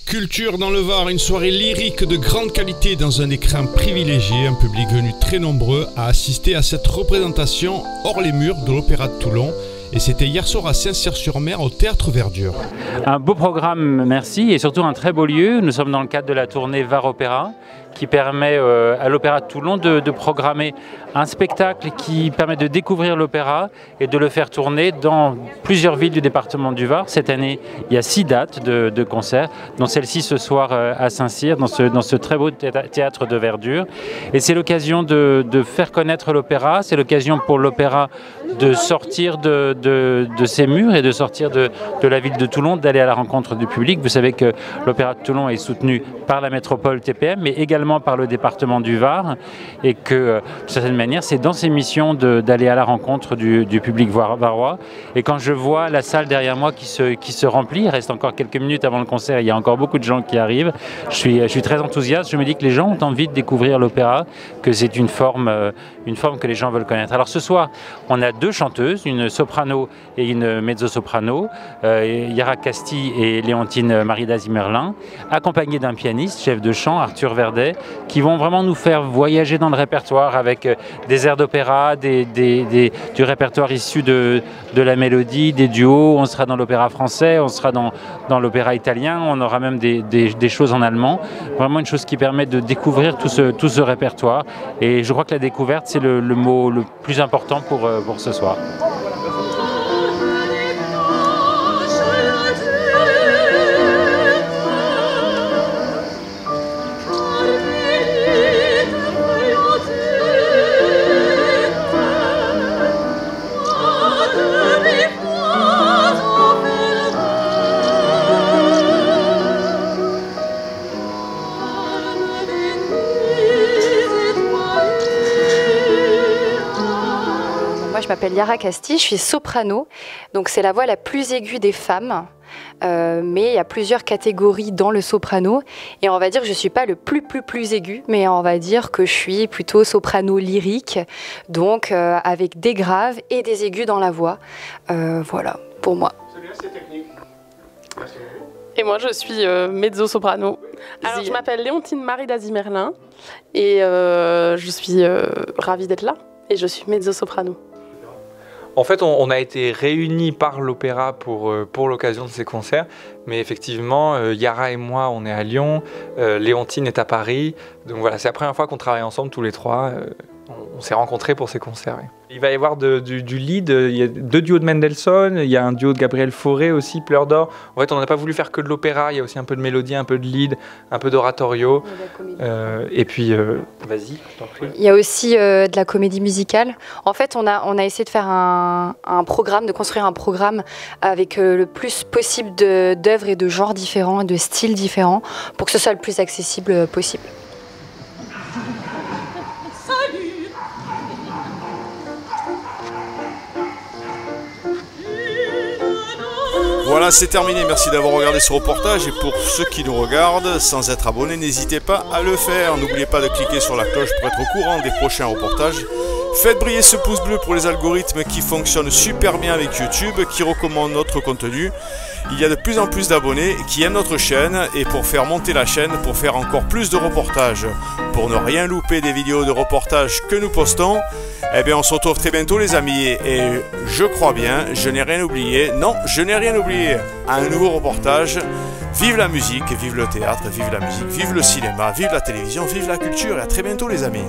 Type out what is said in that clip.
Culture dans le Var, une soirée lyrique de grande qualité dans un écrin privilégié, un public venu très nombreux à assister à cette représentation hors les murs de l'Opéra de Toulon. Et c'était hier soir à Saint-Cyr-sur-Mer au Théâtre Verdure. Un beau programme, merci, et surtout un très beau lieu. Nous sommes dans le cadre de la tournée Var Opéra, qui permet à l'Opéra de Toulon de programmer un spectacle qui permet de découvrir l'opéra et de le faire tourner dans plusieurs villes du département du Var. Cette année, il y a 6 dates de concerts, dont celle-ci ce soir à Saint-Cyr, dans ce très beau théâtre de Verdure. Et c'est l'occasion de faire connaître l'opéra, c'est l'occasion pour l'opéra de sortir de ses murs et de sortir de la ville de Toulon, d'aller à la rencontre du public. Vous savez que l'Opéra de Toulon est soutenu par la métropole TPM, mais également par le département du Var, et que, d'une certaine manière, c'est dans ces missions d'aller à la rencontre du public varois. Et quand je vois la salle derrière moi qui se remplit, il reste encore quelques minutes avant le concert, il y a encore beaucoup de gens qui arrivent, je suis très enthousiaste, je me dis que les gens ont envie de découvrir l'opéra, que c'est une forme que les gens veulent connaître. Alors ce soir, on a 2 chanteuses, une soprano et une mezzo-soprano, Yara Casti et Léontine Marie-Dazy-Merlin, accompagnées d'un pianiste, chef de chant, Arthur Verdet, qui vont vraiment nous faire voyager dans le répertoire avec des airs d'opéra, du répertoire issu de la mélodie, des duos. On sera dans l'opéra français, on sera dans l'opéra italien, on aura même des choses en allemand. Vraiment une chose qui permet de découvrir tout ce répertoire. Et je crois que la découverte, c'est le mot le plus important pour ce soir. Je m'appelle Yara Casti, je suis soprano, donc c'est la voix la plus aiguë des femmes, mais il y a plusieurs catégories dans le soprano, et on va dire que je ne suis pas le plus aigu, mais on va dire que je suis plutôt soprano lyrique, donc avec des graves et des aigus dans la voix, voilà pour moi. C'est technique. Merci beaucoup. Et moi je suis mezzo-soprano. Alors je m'appelle Léontine Marie-Dazy-Merlin et je suis ravie d'être là, et je suis mezzo-soprano. En fait, on a été réunis par l'opéra pour l'occasion de ces concerts, mais effectivement, Yara et moi, on est à Lyon, Léontine est à Paris, donc voilà, c'est la première fois qu'on travaille ensemble tous les 3. On s'est rencontrés pour ces concerts. Oui. Il va y avoir du lead, il y a 2 duos de Mendelssohn, il y a un duo de Gabriel Fauré aussi, Pleurs d'or. En fait, on n'a pas voulu faire que de l'opéra, il y a aussi un peu de mélodie, un peu de lead, un peu d'oratorio. Et puis, vas-y, je t'en prie. Il y a aussi de la comédie musicale. En fait, on a essayé de faire un programme, de construire un programme avec le plus possible d'œuvres et de genres différents, de styles différents, pour que ce soit le plus accessible possible. Voilà, c'est terminé. Merci d'avoir regardé ce reportage. Et pour ceux qui nous regardent sans être abonnés, n'hésitez pas à le faire. N'oubliez pas de cliquer sur la cloche pour être au courant des prochains reportages. Faites briller ce pouce bleu pour les algorithmes qui fonctionnent super bien avec YouTube, qui recommandent notre contenu. Il y a de plus en plus d'abonnés qui aiment notre chaîne, et pour faire monter la chaîne, pour faire encore plus de reportages, pour ne rien louper des vidéos de reportages que nous postons, eh bien on se retrouve très bientôt les amis, et je crois bien, je n'ai rien oublié, non, je n'ai rien oublié, un nouveau reportage. Vive la musique, vive le théâtre, vive la musique, vive le cinéma, vive la télévision, vive la culture, et à très bientôt les amis.